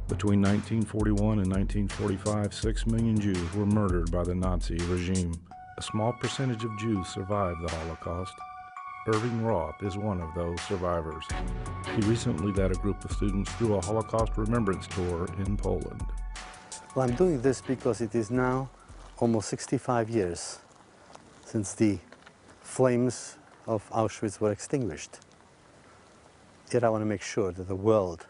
Between 1941 and 1945, 6 million Jews were murdered by the Nazi regime. A small percentage of Jews survived the Holocaust. Irving Roth is one of those survivors. He recently led a group of students through a Holocaust remembrance tour in Poland. Well, I'm doing this because it is now almost 65 years since the flames of Auschwitz were extinguished. Yet I want to make sure that the world,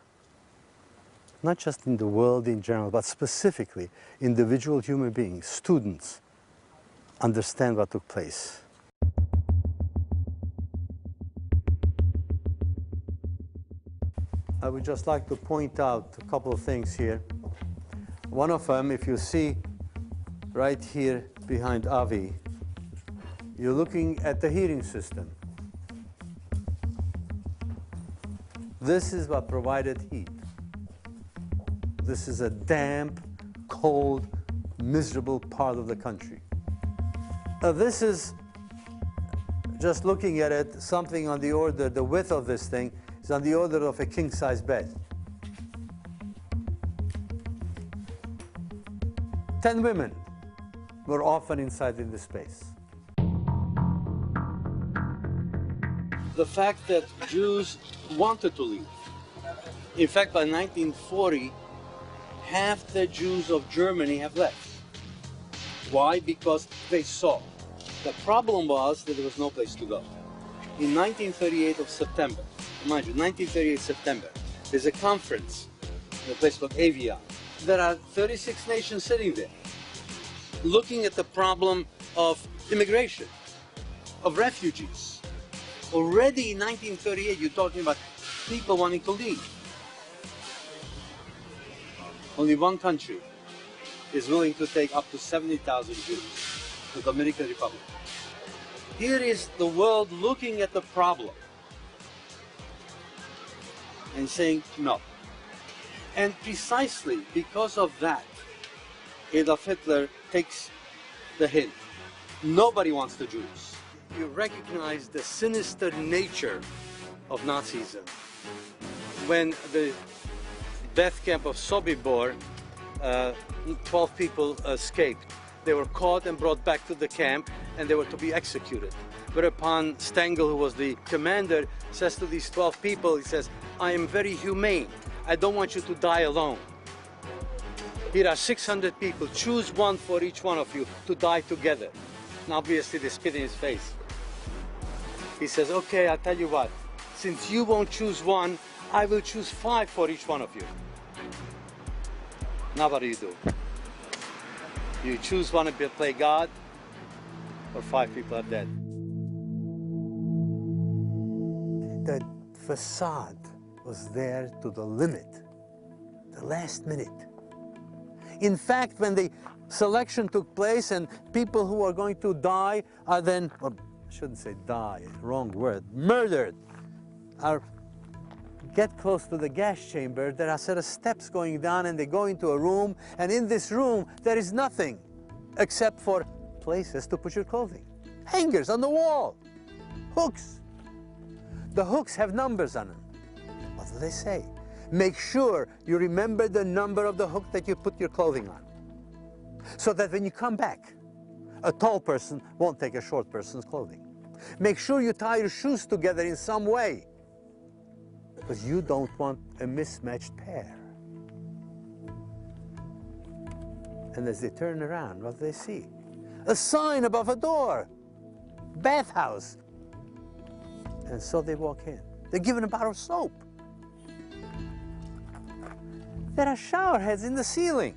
not just in the world in general, but specifically individual human beings, students, understand what took place. I would just like to point out a couple of things here. One of them, if you see right here behind Avi, you're looking at the heating system. This is what provided heat. This is a damp, cold, miserable part of the country. This is, just looking at it, something on the order, the width of this thing is on the order of a king-size bed. 10 women were often inside in this space. The fact that Jews wanted to leave. In fact, by 1940, half the Jews of Germany have left. Why? Because they saw. The problem was that there was no place to go. In 1938 of September, mind you, 1938 September, there's a conference in a place called Avion. There are 36 nations sitting there, looking at the problem of immigration, of refugees. Already in 1938, you're talking about people wanting to leave. Only one country is willing to take up to 70,000 Jews, the Dominican Republic. Here is the world looking at the problem and saying no. And precisely because of that, Adolf Hitler takes the hint. Nobody wants the Jews. You recognize the sinister nature of Nazism. When the death camp of Sobibor, 12 people escaped. They were caught and brought back to the camp, and they were to be executed. Whereupon Stengel, who was the commander, says to these 12 people, he says, I am very humane. I don't want you to die alone. Here are 600 people. Choose one for each one of you to die together. And obviously they spit in his face. He says, okay, I'll tell you what. Since you won't choose one, I will choose 5 for each one of you. Now what do? You choose one and play God, or 5 people are dead. The facade was there to the limit, the last minute. In fact, when the selection took place and people who are going to die are then, or I shouldn't say die, wrong word, murdered, are get close to the gas chamber, there are a set of steps going down, and they go into a room, and in this room there is nothing except for places to put your clothing. Hangers on the wall, hooks. The hooks have numbers on them. What do they say? Make sure you remember the number of the hook that you put your clothing on, so that when you come back, a tall person won't take a short person's clothing. Make sure you tie your shoes together in some way, because you don't want a mismatched pair. And as they turn around, what do they see? A sign above a door, bathhouse. And so they walk in. They're given a bottle of soap. There are shower heads in the ceiling.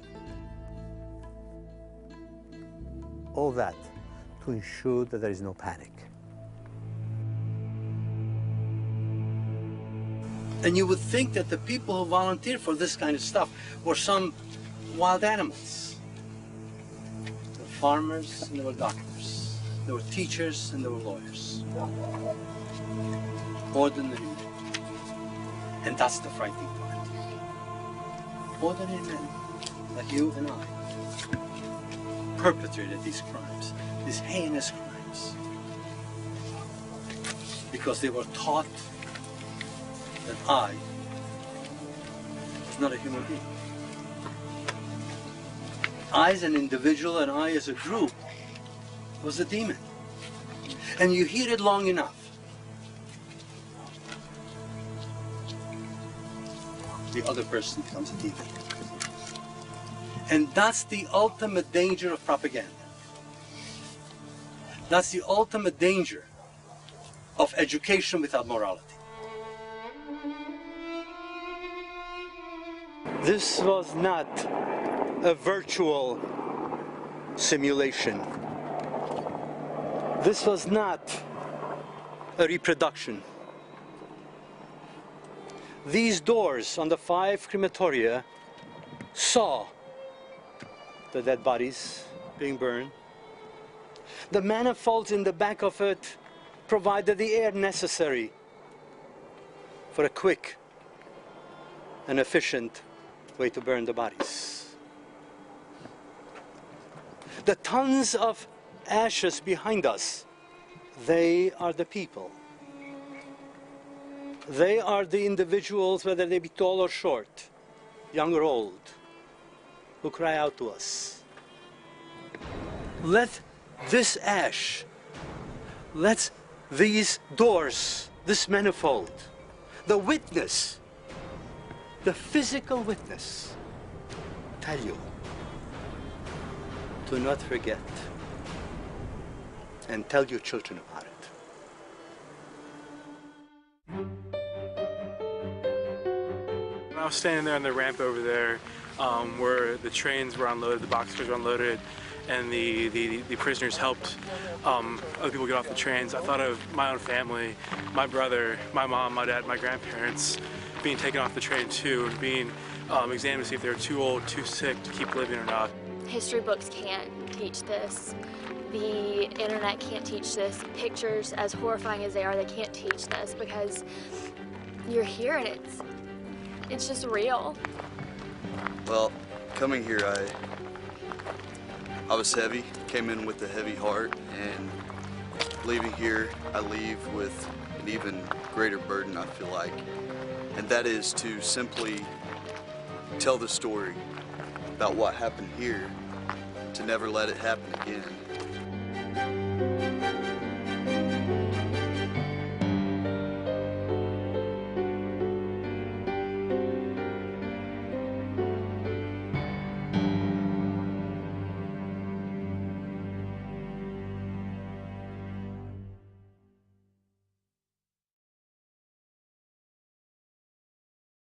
All that to ensure that there is no panic. And you would think that the people who volunteer for this kind of stuff were some wild animals. There were farmers and there were doctors. There were teachers and there were lawyers. Ordinary men. And that's the frightening part. Ordinary men, like you and I, perpetrated these crimes, these heinous crimes, because they were taught that I was not a human being. I as an individual and I as a group was a demon. And you hear it long enough, the other person becomes a demon. And that's the ultimate danger of propaganda. That's the ultimate danger of education without morality. This was not a virtual simulation. This was not a reproduction. These doors on the 5 crematoria saw the dead bodies being burned. The manifolds in the back of it provided the air necessary for a quick and efficient way to burn the bodies. The tons of ashes behind us, they are the people. They are the individuals, whether they be tall or short, young or old, who cry out to us. Let this ash, let these doors, this manifold, the witness, the physical witness, tell you, do not forget, and tell your children about it. I was standing there on the ramp over there where the trains were unloaded, the boxcars were unloaded, and the prisoners helped other people get off the trains. I thought of my own family, my brother, my mom, my dad, my grandparents being taken off the train too, and being examined to see if they were too old, too sick to keep living or not. History books can't teach this. The internet can't teach this. Pictures, as horrifying as they are, they can't teach this because you're here and it's just real. Well, coming here, I was heavy, came in with a heavy heart, and leaving here, I leave with an even greater burden, I feel like. And that is to simply tell the story about what happened here, to never let it happen again.